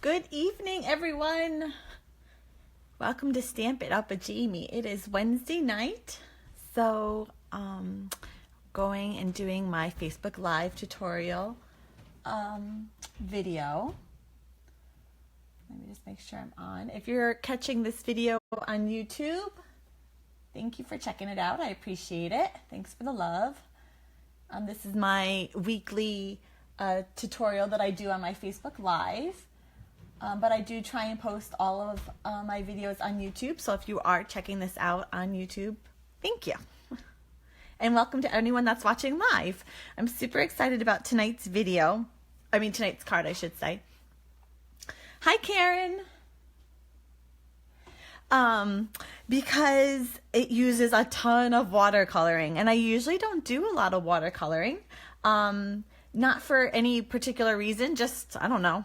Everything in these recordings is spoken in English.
Good evening, everyone. Welcome to Stamp It Up with Jaimie. It is Wednesday night, so going and doing my Facebook Live tutorial video. Let me just make sure I'm on. If you're catching this video on YouTube, thank you for checking it out. I appreciate it. Thanks for the love. This is my weekly tutorial that I do on my Facebook Live. But I do try and post all of my videos on YouTube. So if you are checking this out on YouTube, thank you. And welcome to anyone that's watching live. I'm super excited about tonight's video. Tonight's card, I should say. Hi, Karen. Because it uses a ton of watercoloring, and I usually don't do a lot of watercoloring. Not for any particular reason, just, I don't know.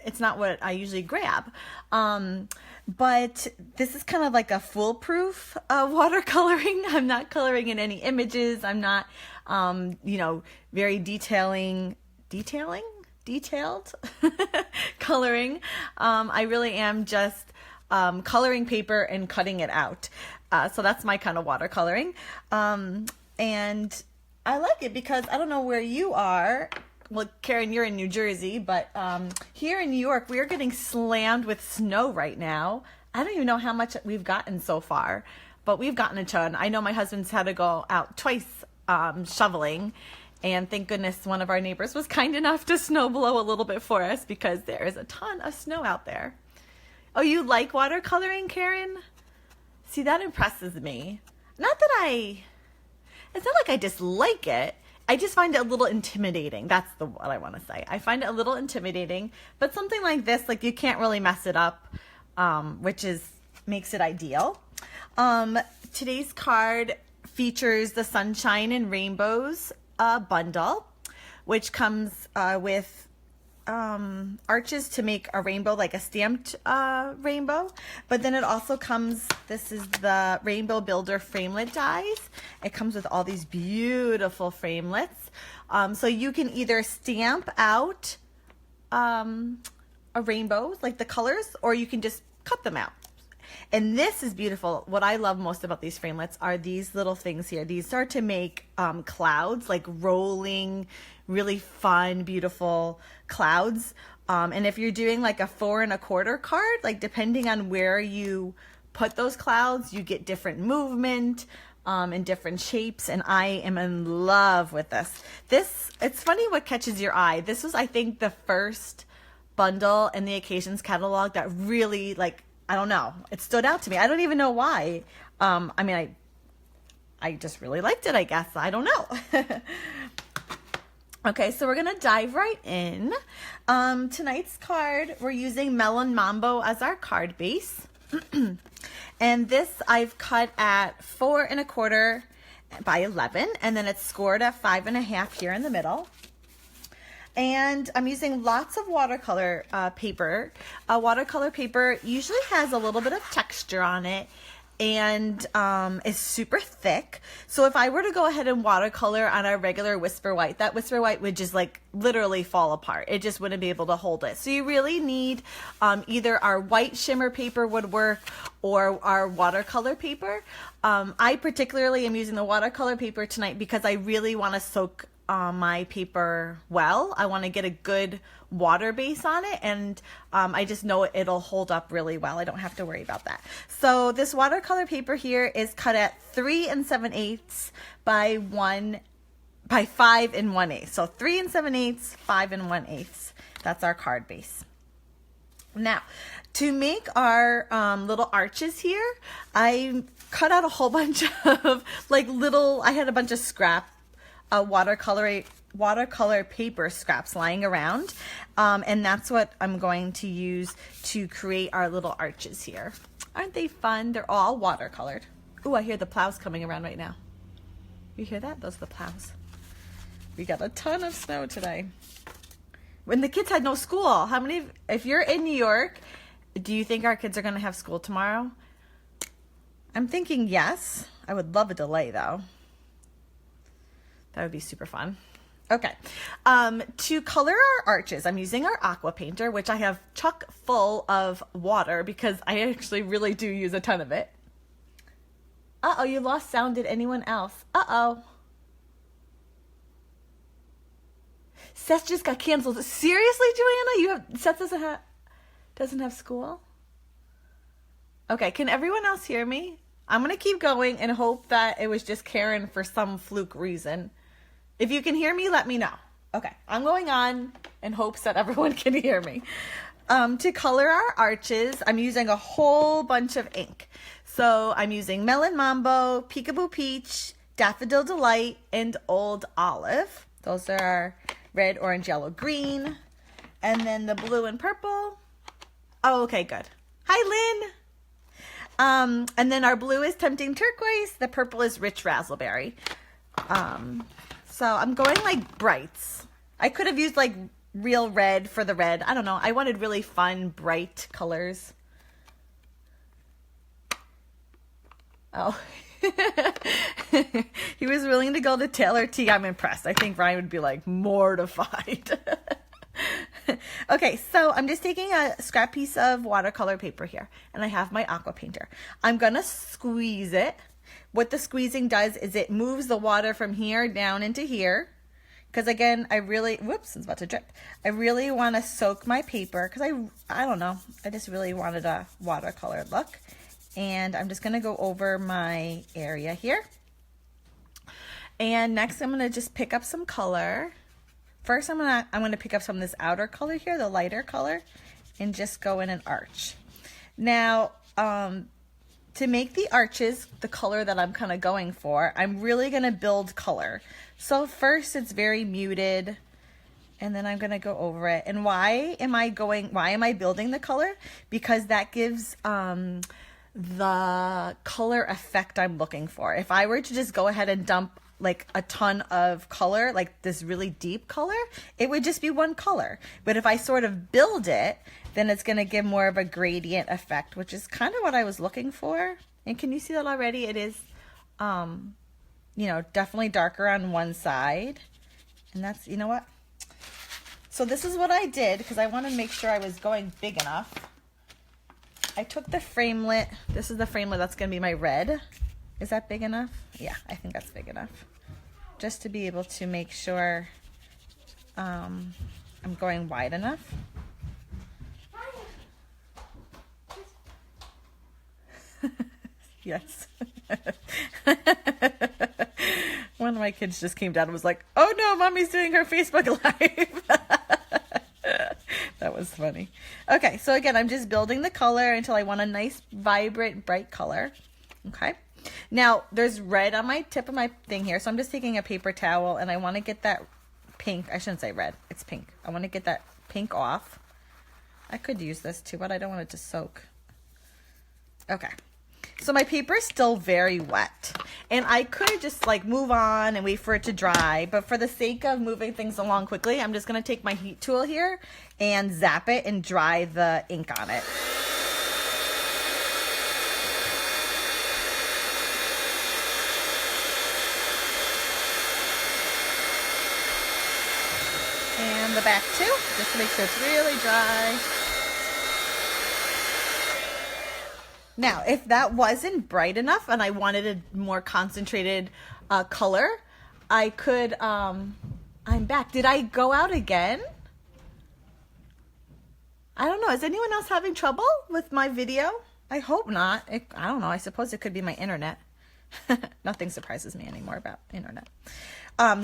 It's not what I usually grab. But this is kind of like a foolproof watercoloring. I'm not coloring in any images. I'm not, very detailed coloring. I really am just coloring paper and cutting it out. So that's my kind of watercoloring. And I like it because I don't know where you are. Well, Karen, you're in New Jersey, but here in New York, we are getting slammed with snow right now. I don't even know how much we've gotten so far, but we've gotten a ton. I know my husband's had to go out twice shoveling, and thank goodness one of our neighbors was kind enough to snow blow a little bit for us because there is a ton of snow out there. Oh, you like watercoloring, Karen? See, that impresses me. It's not like I dislike it. I just find it a little intimidating. That's what I want to say. I find it a little intimidating, but something like this, like you can't really mess it up, which makes it ideal. Today's card features the Sunshine and Rainbows bundle, which comes with arches to make a rainbow, like a stamped rainbow. But then it also comes, this is the Rainbow Builder framelit dies. It comes with all these beautiful framelits. So you can either stamp out a rainbow, like the colors, or you can just cut them out. And this is beautiful. What I love most about these framelits are these little things here. These start to make clouds, like rolling, really fun, beautiful clouds. And if you're doing like a 4 1/4 card, like depending on where you put those clouds, you get different movement and different shapes. And I am in love with this. It's funny what catches your eye. This was, I think, the first bundle in the Occasions catalog that really, like, I don't know, it stood out to me. I don't even know why. I just really liked it, I guess. I don't know. Okay, so we're going to dive right in. Tonight's card, we're using Melon Mambo as our card base. And this I've cut at 4 1/4 by 11, and then it's scored at 5 1/2 here in the middle. And I'm using lots of watercolor paper. Watercolor paper usually has a little bit of texture on it and is super thick. So if I were to go ahead and watercolor on a regular Whisper White, that Whisper White would just like literally fall apart. It just wouldn't be able to hold it. So you really need either our white shimmer paper would work or our watercolor paper. I particularly am using the watercolor paper tonight because I really want to soak my paper well. I want to get a good water base on it, and I just know it'll hold up really well. I don't have to worry about that. So this watercolor paper here is cut at 3 7/8 by 5 1/8. So 3 7/8, 5 1/8. That's our card base. Now, to make our little arches here, I cut out a whole bunch of I had a bunch of scrap watercolor paper scraps lying around, and that's what I'm going to use to create our little arches here. Aren't they fun? They're all watercolored. Ooh, I hear the plows coming around right now. You hear that? Those are the plows. We got a ton of snow today. When the kids had no school, if you're in New York, do you think our kids are going to have school tomorrow? I'm thinking yes. I would love a delay though. That would be super fun. Okay, to color our arches, I'm using our aqua painter, which I have chock full of water because I actually really do use a ton of it. Uh-oh, you lost sound. Did anyone else? Uh-oh. Seth just got canceled. Seriously, Joanna? Seth doesn't have school? Okay, can everyone else hear me? I'm going to keep going and hope that it was just Karen for some fluke reason. If you can hear me, let me know. Okay, I'm going on in hopes that everyone can hear me. To color our arches, I'm using a whole bunch of ink. So I'm using Melon Mambo, Peekaboo Peach, Daffodil Delight, and Old Olive. Those are our red, orange, yellow, green. And then the blue and purple. Oh, okay, good. Hi, Lynn. And then our blue is Tempting Turquoise. The purple is Rich Razzleberry. So I'm going like brights. I could have used like real red for the red. I don't know. I wanted really fun, bright colors. Oh. He was willing to go to Taylor T. I'm impressed. I think Ryan would be like mortified. Okay, so I'm just taking a scrap piece of watercolor paper here, and I have my aqua painter. I'm gonna squeeze it. What the squeezing does is it moves the water from here down into here. Because again, whoops, it's about to drip. I really want to soak my paper because I don't know. I just really wanted a watercolor look. And I'm just gonna go over my area here. And next I'm gonna just pick up some color. First, I'm gonna pick up some of this outer color here, the lighter color, and just go in an arch. Now, to make the arches the color that I'm kind of going for, I'm really gonna build color. So first, it's very muted, and then I'm gonna go over it. And why am I building the color? Because that gives the color effect I'm looking for. If I were to just go ahead and dump like a ton of color, like this really deep color, it would just be one color. But if I sort of build it, then it's going to give more of a gradient effect, which is kind of what I was looking for. And can you see that already? It is, definitely darker on one side. And that's, you know what? So this is what I did because I wanted to make sure I was going big enough. I took the framelit. This is the framelit that's going to be my red. Is that big enough? Yeah, I think that's big enough. Just to be able to make sure I'm going wide enough. Yes. One of my kids just came down and was like, oh no, Mommy's doing her Facebook Live. That was funny. Okay, so again, I'm just building the color until I want a nice, vibrant, bright color. Okay. Now, there's red on my tip of my thing here, so I'm just taking a paper towel, and I want to get that pink. I shouldn't say red. It's pink. I want to get that pink off. I could use this too, but I don't want it to soak. Okay. So my paper is still very wet, and I could just like move on and wait for it to dry, but for the sake of moving things along quickly, I'm just going to take my heat tool here and zap it and dry the ink on it. And the back too, just to make sure it's really dry. Now, if that wasn't bright enough and I wanted a more concentrated color, I could, I'm back. Did I go out again? I don't know. Is anyone else having trouble with my video? I hope not. I don't know. I suppose it could be my internet. Nothing surprises me anymore about internet.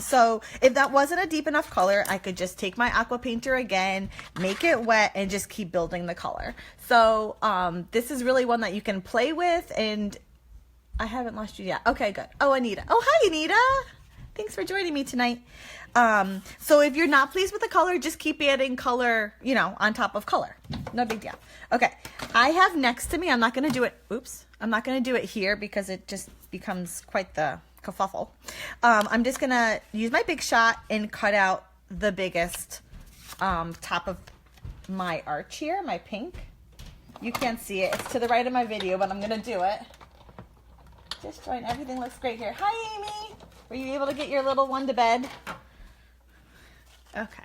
So if that wasn't a deep enough color, I could just take my aqua painter again, make it wet, and just keep building the color. So this is really one that you can play with, and I haven't lost you yet. Okay, good. Oh, Anita. Oh, hi, Anita. Thanks for joining me tonight. So if you're not pleased with the color, just keep adding color, on top of color. No big deal. Okay, I have next to me, I'm not going to do it, I'm not going to do it here because it just becomes quite the kerfuffle. I'm just going to use my Big Shot and cut out the biggest top of my arch here, my pink. You can't see it. It's to the right of my video, but I'm going to do it. Just join. Everything looks great here. Hi, Amy. Were you able to get your little one to bed? Okay,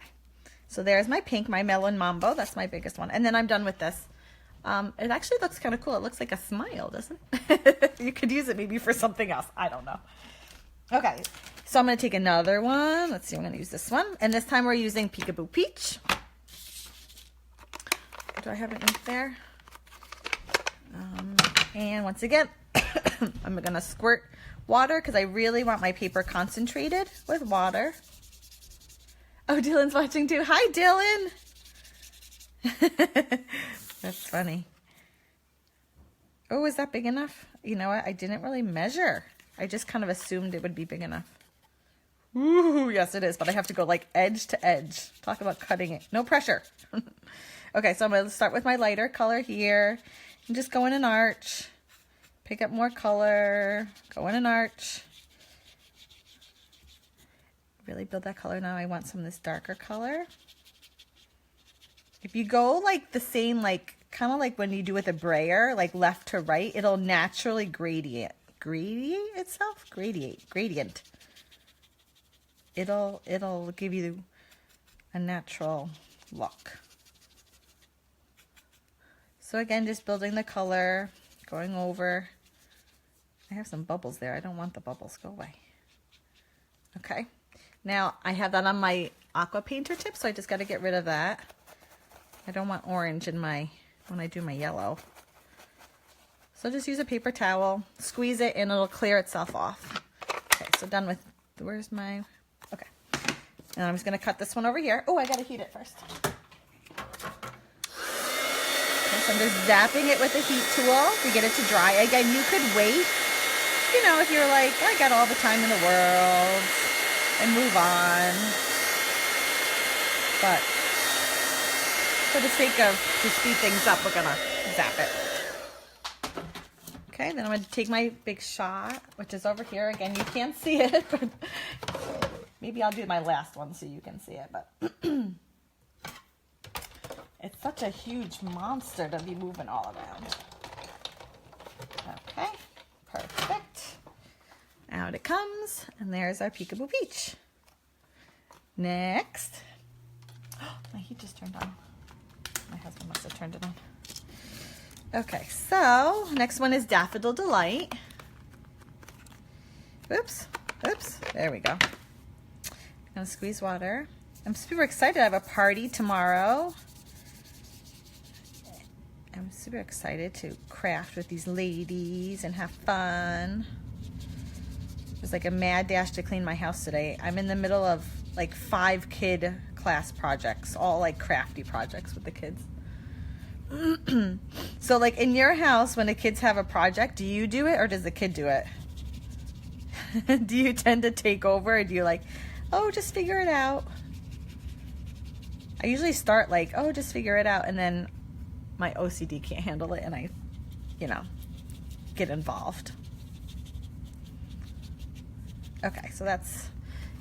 so there's my pink, my Melon Mambo. That's my biggest one. And then I'm done with this. It actually looks kind of cool. It looks like a smile, doesn't it? You could use it maybe for something else. I don't know. Okay, so I'm going to take another one. Let's see, I'm going to use this one. And this time we're using Peekaboo Peach. Do I have an ink there? And once again, I'm going to squirt water because I really want my paper concentrated with water. Oh, Dylan's watching too. Hi, Dylan. That's funny. Oh, is that big enough? You know what? I didn't really measure. I just kind of assumed it would be big enough. Ooh, yes it is, but I have to go like edge to edge. Talk about cutting it. No pressure. Okay, so I'm going to start with my lighter color here. And just go in an arch. Pick up more color. Go in an arch. Really build that color now. I want some of this darker color. If you go like the same, like kind of like when you do with a brayer, like left to right, it'll naturally gradient itself. Gradient. It'll give you a natural look. So again, just building the color, going over. I have some bubbles there. I don't want the bubbles. Go away. Okay. Now I have that on my aqua painter tip, so I just got to get rid of that. I don't want orange in my, when I do my yellow. So just use a paper towel, squeeze it, and it'll clear itself off. Okay, so done with, where's my, okay. And I'm just going to cut this one over here. Oh, I got to heat it first. Okay, so I'm just zapping it with a heat tool to get it to dry. Again, you could wait, you know, if you're like, I got all the time in the world, and move on. But for the sake of, to speed things up, we're going to zap it. Okay, then I'm going to take my big shot, which is over here. Again, you can't see it, but maybe I'll do my last one so you can see it. But it's such a huge monster to be moving all around. Okay, perfect. Out it comes, and there's our Peekaboo Peach. Next, my heat just turned on. My husband must have turned it on. Okay, so next one is Daffodil Delight. Oops, there we go. I'm gonna squeeze water. I'm super excited. I have a party tomorrow. I'm super excited to craft with these ladies and have fun. It was like a mad dash to clean my house today. I'm in the middle of like 5 kid class projects, all like crafty projects with the kids. So like in your house, when the kids have a project, do you do it or does the kid do it? Do you tend to take over, or do you like, oh, just figure it out? I usually start like, oh, just figure it out, and then my OCD can't handle it and I, you know, get involved. Okay, so that's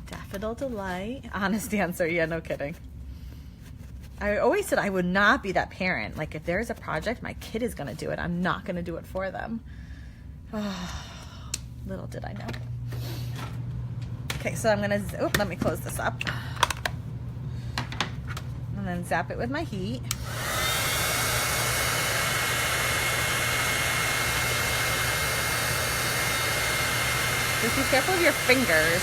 Daffodil Delight. Honest answer, yeah, no kidding. I always said I would not be that parent. Like, if there's a project, my kid is going to do it. I'm not going to do it for them. Oh, little did I know. Okay, so I'm going to, let me close this up. And then zap it with my heat. Just be careful with your fingers.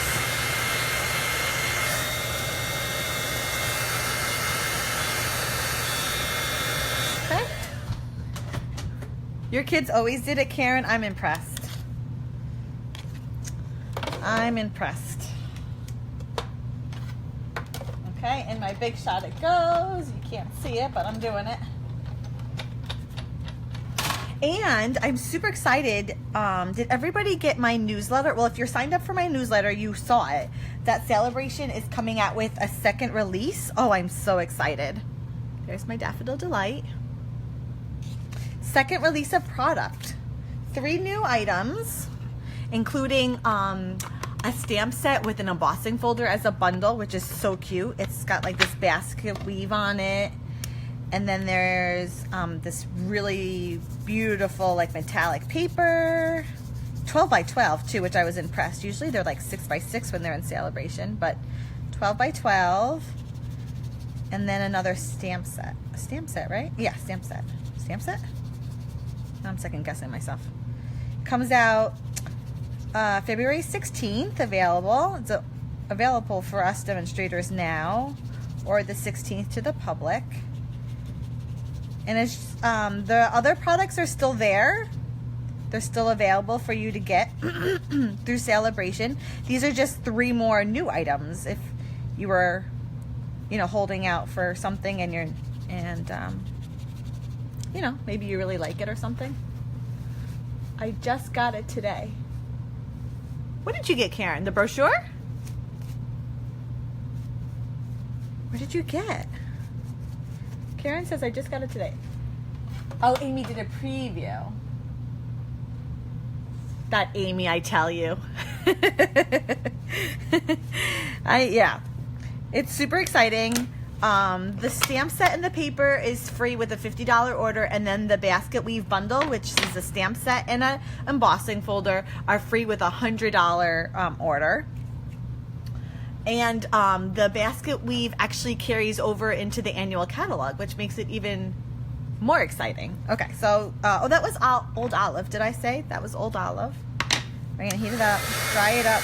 Okay. Your kids always did it, Karen. I'm impressed. I'm impressed. Okay, and my big shot it goes. You can't see it, but I'm doing it. And I'm super excited. Did everybody get my newsletter? Well, if you're signed up for my newsletter, you saw it. That Celebration is coming out with a second release. Oh, I'm so excited. There's my Daffodil Delight. Second release of product. 3 new items, including a stamp set with an embossing folder as a bundle, which is so cute. It's got like this basket weave on it. And then there's this really beautiful like metallic paper, 12 by 12 too, which I was impressed. Usually they're like 6 by 6 when they're in Celebration, but 12 by 12. And then another stamp set. A stamp set, right? Yeah, stamp set. Stamp set? I'm second guessing myself. Comes out February 16th, available. It's available for us demonstrators now, or the 16th to the public. And it's the other products are still there. They're still available for you to get through Celebration. These are just 3 more new items if you were, you know, holding out for something and you know, maybe you really like it or something. I just got it today. What did you get, Karen? The brochure? What did you get? Karen says I just got it today. Oh, Amy did a preview. That Amy, I tell you. Yeah. It's super exciting. The stamp set and the paper is free with a $50 order, and then the basket weave bundle, which is a stamp set and a embossing folder, are free with a $100 order. And the basket weave actually carries over into the annual catalog, which makes it even more exciting. Okay, so oh, that was Old Olive. Did I say that was Old Olive? We're gonna heat it up, dry it up.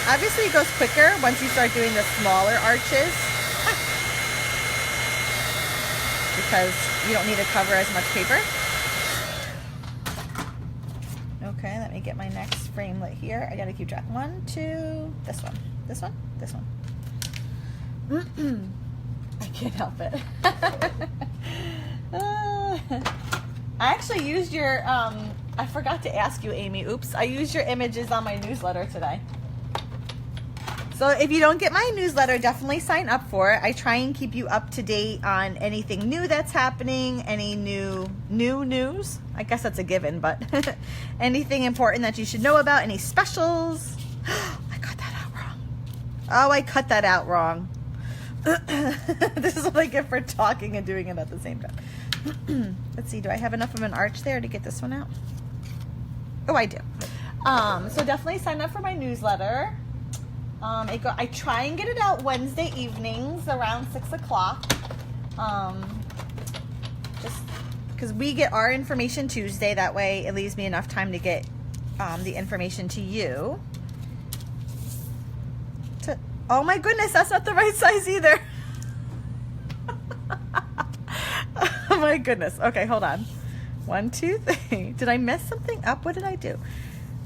Obviously, it goes quicker once you start doing the smaller arches, because you don't need to cover as much paper. Okay, let me get my next framelit here. I gotta keep track. 1, 2, this one, this one, this one. I can't help it. I actually used your, I forgot to ask you, Amy. Oops, I used your images on my newsletter today. So if you don't get my newsletter, definitely sign up for it. I try and keep you up to date on anything new that's happening, any new news. I guess that's a given, but anything important that you should know about, any specials. I cut that out wrong. Oh, I cut that out wrong. This is what I get for talking and doing it at the same time. Let's see, do I have enough of an arch there to get this one out? Oh, I do. So definitely sign up for my newsletter. I try and get it out Wednesday evenings around 6 o'clock. Just because we get our information Tuesday, that way it leaves me enough time to get the information to you. Oh my goodness, that's not the right size either. Oh my goodness. Okay, hold on. 1, 2, 3. Did I mess something up? What did I do?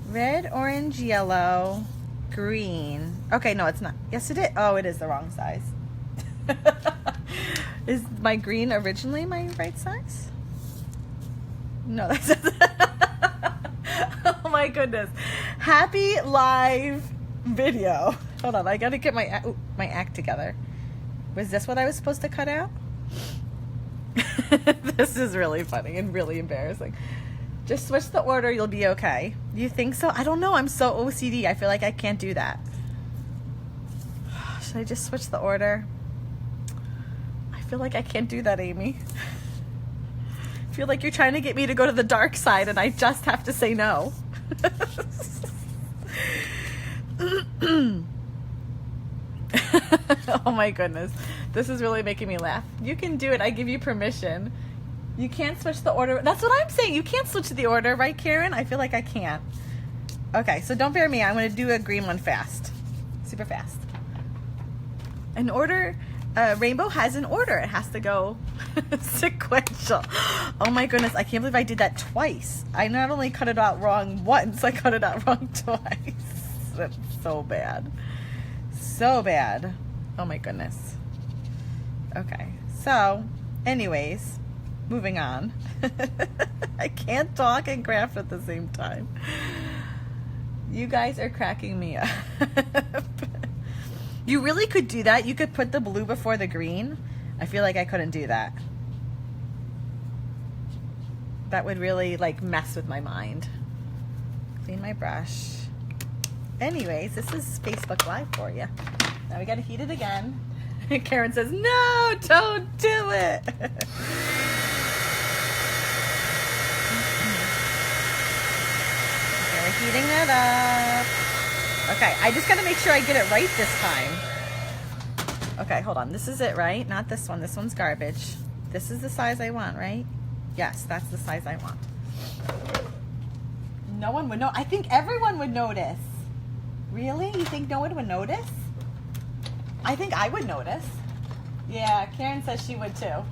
Red, orange, yellow, green. Okay, no, it's not. Yes, it is. Oh, it is the wrong size. Is my green originally my right size? No, that's oh my goodness. Happy live video. Hold on, I gotta get my act together. Was this what I was supposed to cut out? This is really funny and really embarrassing. Just switch the order, you'll be okay. You think so? I don't know, I'm so OCD. I feel like I can't do that. Should I just switch the order? I feel like I can't do that, Amy. I feel like you're trying to get me to go to the dark side and I just have to say no. Oh my goodness. This is really making me laugh. You can do it. I give you permission. You can't switch the order. That's what I'm saying. You can't switch the order, right, Karen? I feel like I can't. Okay, so don't bear me. I'm going to do a green one fast. Super fast. An order, rainbow has an order. It has to go sequential. Oh my goodness. I can't believe I did that twice. I not only cut it out wrong once, I cut it out wrong twice. That's so bad. So bad. Oh my goodness. Okay, so anyways, moving on. I can't talk and craft at the same time. You guys are cracking me up. You really could do that. You could put the blue before the green. I feel like I couldn't do that. That would really like mess with my mind. Clean my brush. Anyways, this is Facebook Live for you. Now we gotta heat it again. Karen says, no, don't do it. Okay, we're heating that up. Okay, I just gotta make sure I get it right this time. Okay, hold on. This is it, right? Not this one. This one's garbage. This is the size I want, right? Yes, that's the size I want. No one would know. I think everyone would notice. Really? You think no one would notice? I think I would notice. Yeah, Karen says she would too.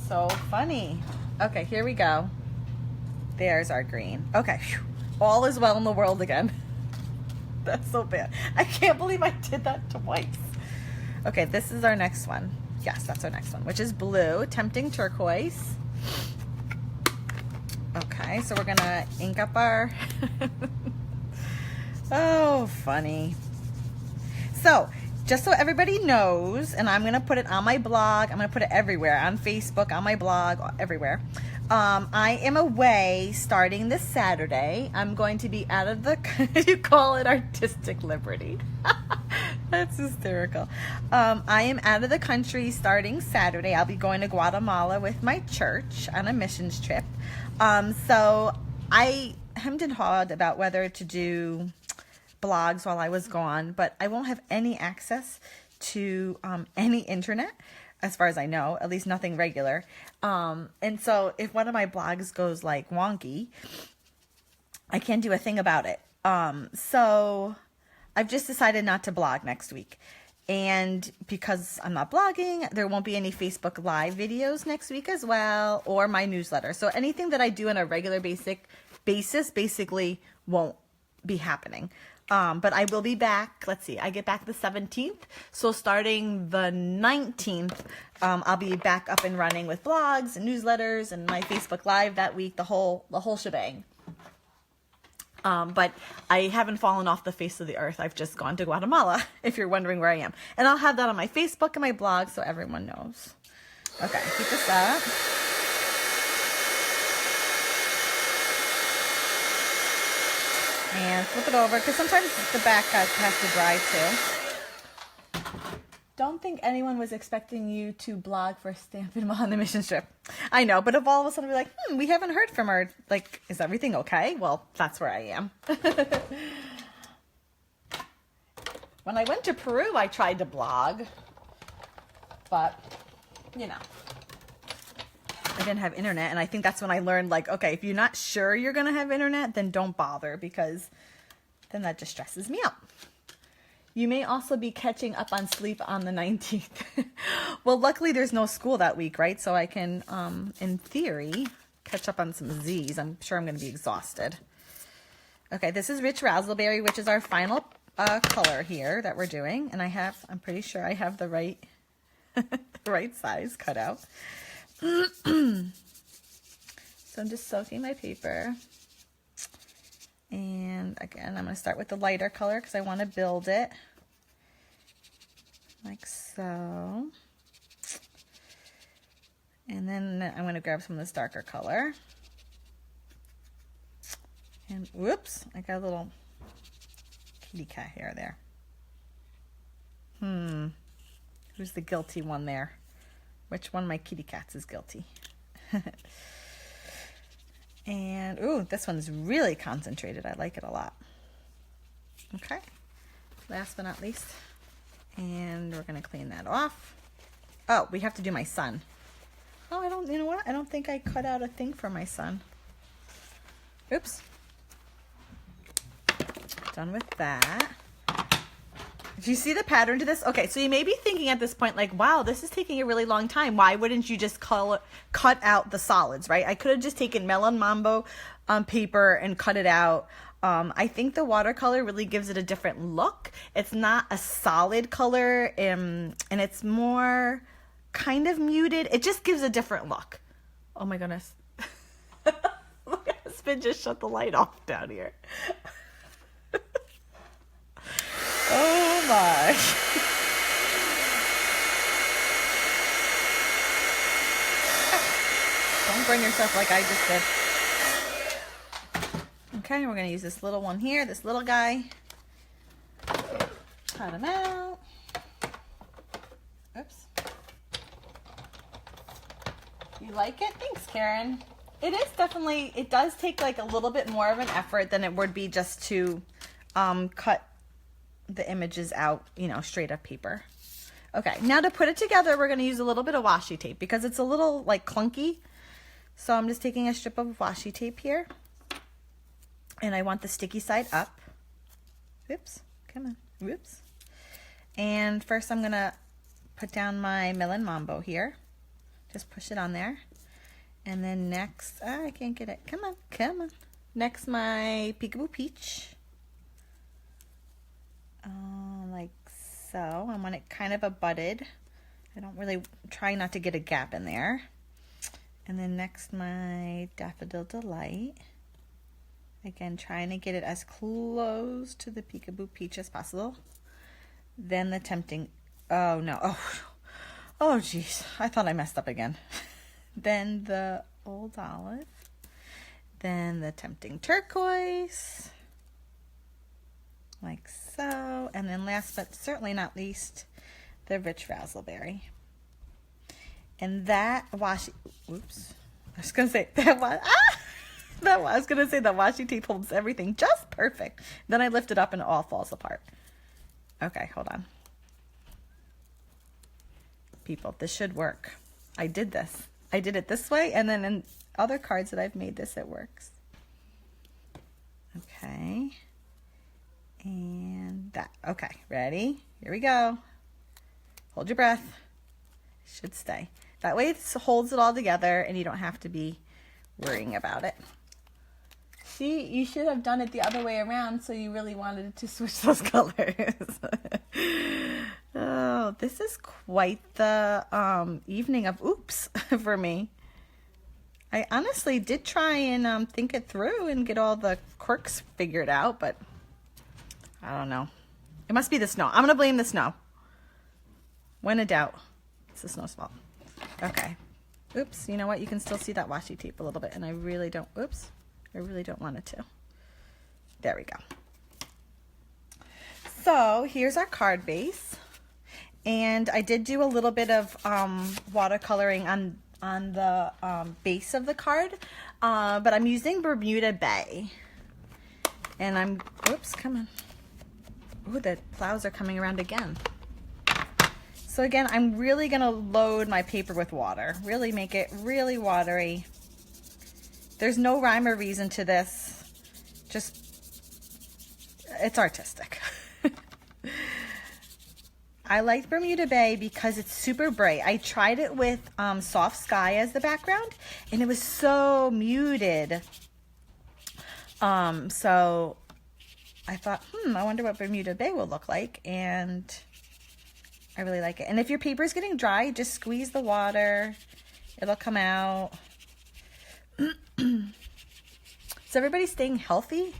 So funny. Okay, here we go. There's our green. Okay, whew. All is well in the world again. That's so bad. I can't believe I did that twice. Okay, this is our next one. Yes, that's our next one, which is blue, tempting turquoise. Okay, so we're gonna ink up our, oh, funny. So, just so everybody knows, and I'm gonna put it on my blog, I'm gonna put it everywhere, on Facebook, on my blog, everywhere. I am away starting this Saturday. I'm going to be out of the, you call it artistic liberty. That's hysterical. I am out of the country starting Saturday. I'll be going to Guatemala with my church on a missions trip. So I hemmed and hawed about whether to do blogs while I was gone, but I won't have any access to any internet, as far as I know, at least nothing regular. And so if one of my blogs goes like wonky, I can't do a thing about it. So I've just decided not to blog next week. And because I'm not blogging, there won't be any Facebook Live videos next week as well, or my newsletter. So anything that I do on a regular basis basically won't be happening. But I will be back. Let's see, I get back the 17th. So starting the 19th, I'll be back up and running with blogs and newsletters and my Facebook Live that week, the whole shebang. But I haven't fallen off the face of the earth. I've just gone to Guatemala, if you're wondering where I am. And I'll have that on my Facebook and my blog so everyone knows. Okay, keep this up. And flip it over, because sometimes the back has to dry too. Don't think anyone was expecting you to blog for Stampin' while on the mission trip. I know, but if all of a sudden we're like, we haven't heard from her, like, is everything okay? Well, that's where I am. When I went to Peru, I tried to blog, but, you know, I didn't have internet, and I think that's when I learned, like, okay, if you're not sure you're going to have internet, then don't bother, because then that just stresses me out. You may also be catching up on sleep on the 19th. Well, luckily there's no school that week, right? So I can, in theory, catch up on some Z's. I'm sure I'm going to be exhausted. Okay, this is Rich Razzleberry, which is our final color here that we're doing. And I'm pretty sure I have the right, the right size cut out. So I'm just soaking my paper. And again, I'm going to start with the lighter color because I want to build it. Like so. And then I'm going to grab some of this darker color. And whoops, I got a little kitty cat hair there. Who's the guilty one there? Which one of my kitty cats is guilty? And, ooh, this one's really concentrated. I like it a lot. Okay. Last but not least. And we're going to clean that off. Oh, we have to do my sun. Oh, you know what? I don't think I cut out a thing for my sun. Oops. Done with that. Do you see the pattern to this? Okay, so you may be thinking at this point, like, wow, this is taking a really long time. Why wouldn't you just cut out the solids, right? I could have just taken Melon Mambo paper and cut it out. I think the watercolor really gives it a different look. It's not a solid color, and it's more kind of muted. It just gives a different look. Oh my goodness. My husband just shut the light off down here. Oh my. Don't burn yourself like I just did. Okay, we're going to use this little one here, this little guy. Cut him out. Oops. You like it? Thanks, Karen. It is definitely, it does take like a little bit more of an effort than it would be just to cut the images out, you know, straight up paper. Okay, now to put it together, we're going to use a little bit of washi tape because it's a little like clunky. So I'm just taking a strip of washi tape here. And I want the sticky side up. Whoops, come on, whoops. And first I'm going to put down my Melon Mambo here. Just push it on there. And then next, I can't get it. Come on, come on. Next, my Peekaboo Peach. Like so. I want it kind of abutted. I don't really, try not to get a gap in there. And then next, my Daffodil Delight. Again, trying to get it as close to the Peekaboo Peach as possible. Then the Tempting, oh no, oh geez, I thought I messed up again. Then the Old Olive. Then the Tempting Turquoise. Like so. And then last but certainly not least, the Rich Razzleberry. And that washi, oops, I was going to say, I was going to say the washi tape holds everything just perfect. Then I lift it up and it all falls apart. Okay, hold on. People, this should work. I did this. I did it this way, and then in other cards that I've made this, it works. Okay. And that. Okay, ready? Here we go. Hold your breath. It should stay. That way it holds it all together, and you don't have to be worrying about it. See, you should have done it the other way around, so you really wanted to switch those colors. Oh, this is quite the evening of oops for me. I honestly did try and think it through and get all the quirks figured out, but I don't know. It must be the snow. I'm going to blame the snow. When in doubt, it's the snow's fault. Okay. Oops, you know what? You can still see that washi tape a little bit, and I really don't, oops. I really don't want it to. There we go. So here's our card base. And I did do a little bit of watercoloring on the base of the card. But I'm using Bermuda Bay. And I'm, oops, come on. Ooh, the clouds are coming around again. So again, I'm really going to load my paper with water. Really make it really watery. There's no rhyme or reason to this. Just, it's artistic. I like Bermuda Bay because it's super bright. I tried it with soft sky as the background, and it was so muted. So I thought, I wonder what Bermuda Bay will look like, and I really like it. And if your paper is getting dry, just squeeze the water. It'll come out. Is everybody staying healthy?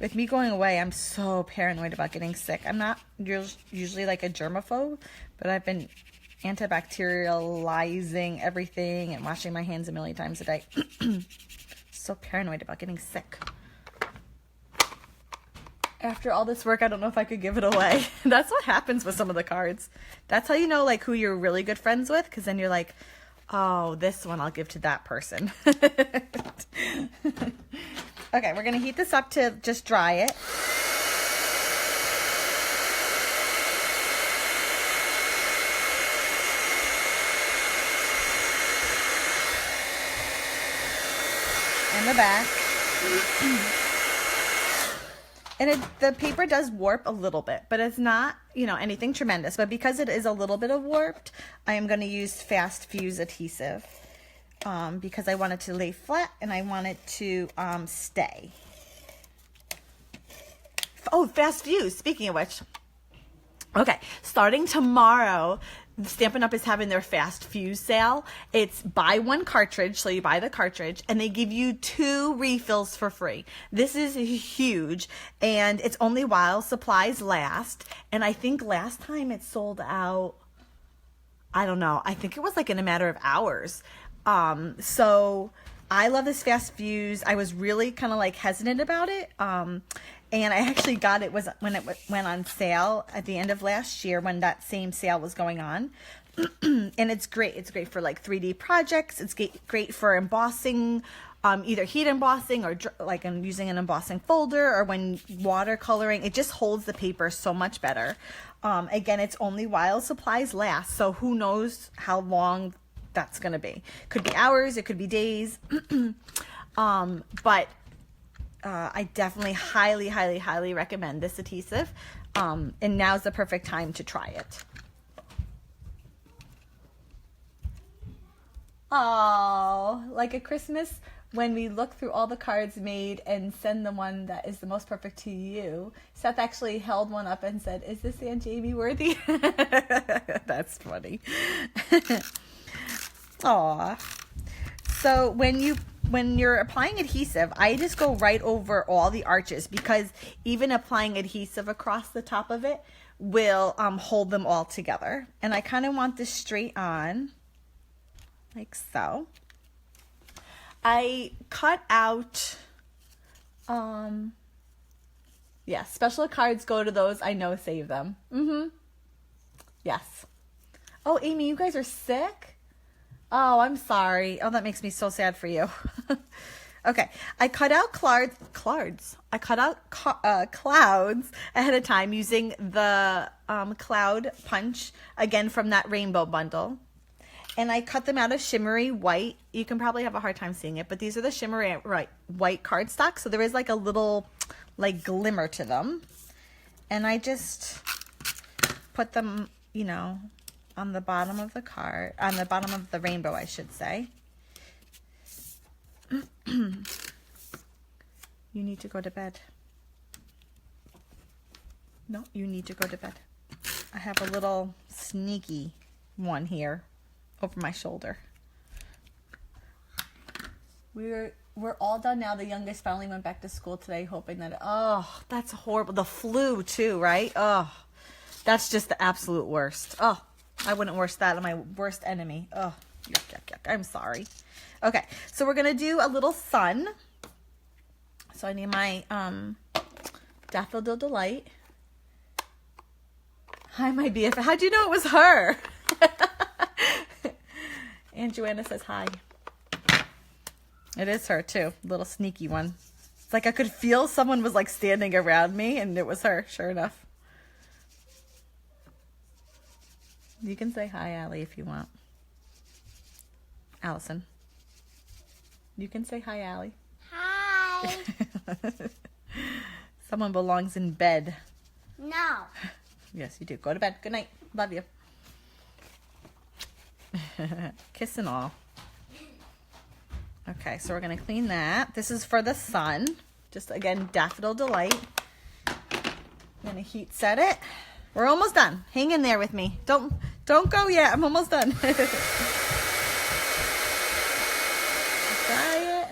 With me going away, I'm so paranoid about getting sick. I'm not usually like a germaphobe, but I've been antibacterializing everything and washing my hands a million times a day. So paranoid about getting sick. After all this work, I don't know if I could give it away. That's what happens with some of the cards. That's how you know like who you're really good friends with, because then you're like, oh, this one I'll give to that person. Okay, we're going to heat this up to just dry it. And the back. And the paper does warp a little bit, but it's not, anything tremendous. But because it is a little bit of warped, I am going to use Fast Fuse adhesive. Because I want it to lay flat and I want it to stay. Oh, Fast Fuse, speaking of which. Okay, starting tomorrow, Stampin' Up! Is having their Fast Fuse sale. It's buy one cartridge, so you buy the cartridge, and they give you 2 refills for free. This is huge, and it's only while supplies last. And I think last time it sold out, I don't know, I think it was like in a matter of hours. So I love this Fast Fuse. I was really kind of like hesitant about it. And I actually got it when it went on sale at the end of last year when that same sale was going on. And it's great. It's great for like 3D projects. It's great for embossing, either heat embossing or like I'm using an embossing folder, or when watercoloring, it just holds the paper so much better. Again, it's only while supplies last, so who knows how long that's going to be. Could be hours, it could be days. But I definitely highly recommend this adhesive. And now's the perfect time to try it. Oh, like a Christmas when we look through all the cards made and send the one that is the most perfect to you. Seth actually held one up and said, "Is this Aunt Jaimie worthy?" That's funny. Aw. So when you're applying adhesive, I just go right over all the arches, because even applying adhesive across the top of it will hold them all together. And I kind of want this straight on, like so. I cut out, yeah, special cards go to those I know save them. Yes. Oh, Amy, you guys are sick? Oh, I'm sorry. Oh, that makes me so sad for you. Okay, I cut out clouds. I cut out clouds ahead of time using the cloud punch, again from that rainbow bundle. And I cut them out of shimmery white. You can probably have a hard time seeing it, but these are the shimmery white cardstock. So there is like a little like glimmer to them. And I just put them, you know, on the bottom of the card, on the bottom of the rainbow, I should say. You need to go to bed. No, you need to go to bed. I have a little sneaky one here over my shoulder. We're all done now. The youngest finally went back to school today, hoping that, oh, that's horrible. The flu too, right? Oh, that's just the absolute worst. Oh, I wouldn't wish that on my worst enemy. Oh, yuck. I'm sorry. Okay, so we're gonna do a little sun. So I need my Daffodil Delight. Hi, my BFF. How'd you know it was her? And Joanna says hi. It is her too, little sneaky one. It's like I could feel someone was like standing around me, and it was her, sure enough. You can say hi, Allie, if you want. Allison. You can say hi, Allie. Hi. Someone belongs in bed. No. Yes, you do. Go to bed. Good night. Love you. Kiss and all. Okay, so we're going to clean that. This is for the sun. Just, again, Daffodil Delight. I'm going to heat set it. We're almost done. Hang in there with me. Don't go yet. I'm almost done. Try it.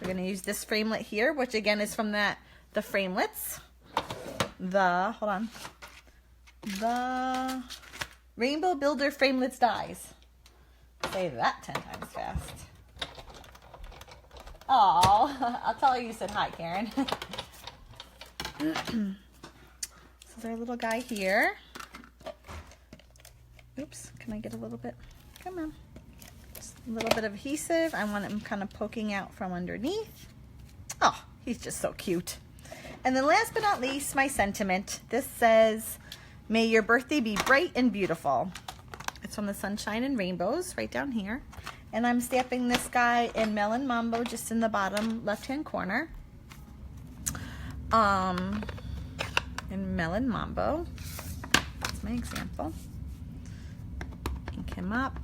We're going to use this framelit here, which, again, is from the framelits. Hold on. The Rainbow Builder Framelits Dies. Say that 10 times fast. Oh, I'll tell her you said hi, Karen. So there's our little guy here. Oops, can I get a little bit? Come on. Just a little bit of adhesive. I want him kind of poking out from underneath. Oh, he's just so cute. And then last but not least, my sentiment. This says, "May your birthday be bright and beautiful." It's from the Sunshine and Rainbows, right down here. And I'm stamping this guy in Melon Mambo, just in the bottom left-hand corner. In Melon Mambo. That's my example. Ink him up.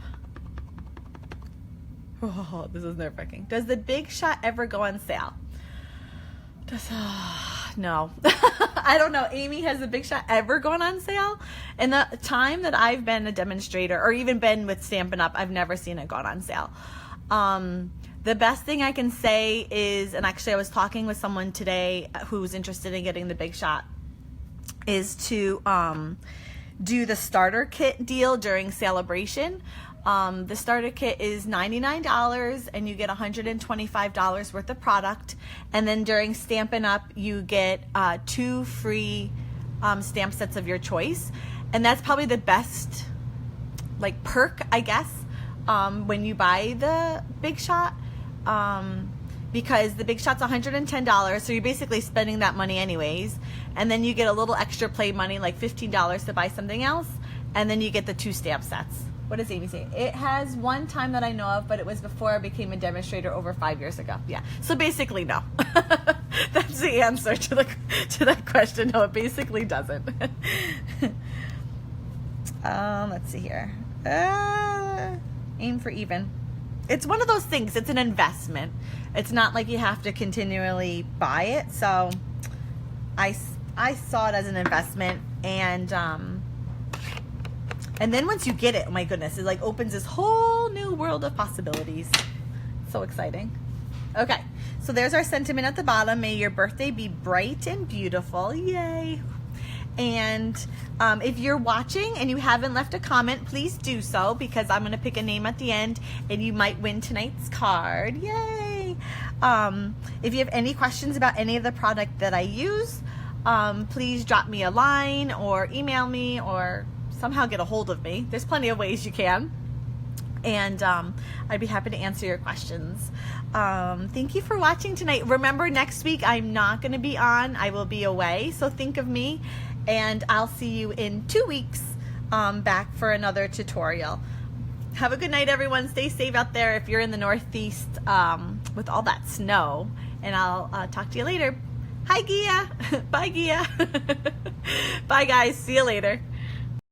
Oh, this is nerve-wracking. Does the Big Shot ever go on sale? No. I don't know. Amy, has the Big Shot ever gone on sale? In the time that I've been a demonstrator, or even been with Stampin' Up, I've never seen it gone on sale. The best thing I can say is, and actually I was talking with someone today who's interested in getting the Big Shot, is to do the starter kit deal during Celebration. The starter kit is $99 and you get $125 worth of product. And then during Stampin' Up, you get 2 free stamp sets of your choice. And that's probably the best perk, I guess, when you buy the Big Shot. because the Big Shot's $110, so you're basically spending that money anyways, and then you get a little extra play money, like $15 to buy something else, and then you get the 2 stamp sets. What does Amy say? It has one time that I know of, but it was before I became a demonstrator over 5 years ago. Yeah, so basically no. That's the answer to that question. No, it basically doesn't. Let's see here. Aim for even. It's one of those things. It's an investment. It's not like you have to continually buy it. So I saw it as an investment, and then once you get it, oh my goodness, it like opens this whole new world of possibilities. So exciting. Okay, so there's our sentiment at the bottom. May your birthday be bright and beautiful. Yay. And if you're watching and you haven't left a comment, please do so, because I'm going to pick a name at the end and you might win tonight's card. Yay. If you have any questions about any of the product that I use, please drop me a line or email me or somehow get a hold of me. There's plenty of ways you can. And I'd be happy to answer your questions. Thank you for watching tonight. Remember, next week I'm not going to be on. I will be away. So think of me, and I'll see you in 2 weeks back for another tutorial. Have a good night, everyone. Stay safe out there if you're in the Northeast with all that snow. And I'll talk to you later. Hi, Gia. Bye, Gia. Bye, guys. See you later.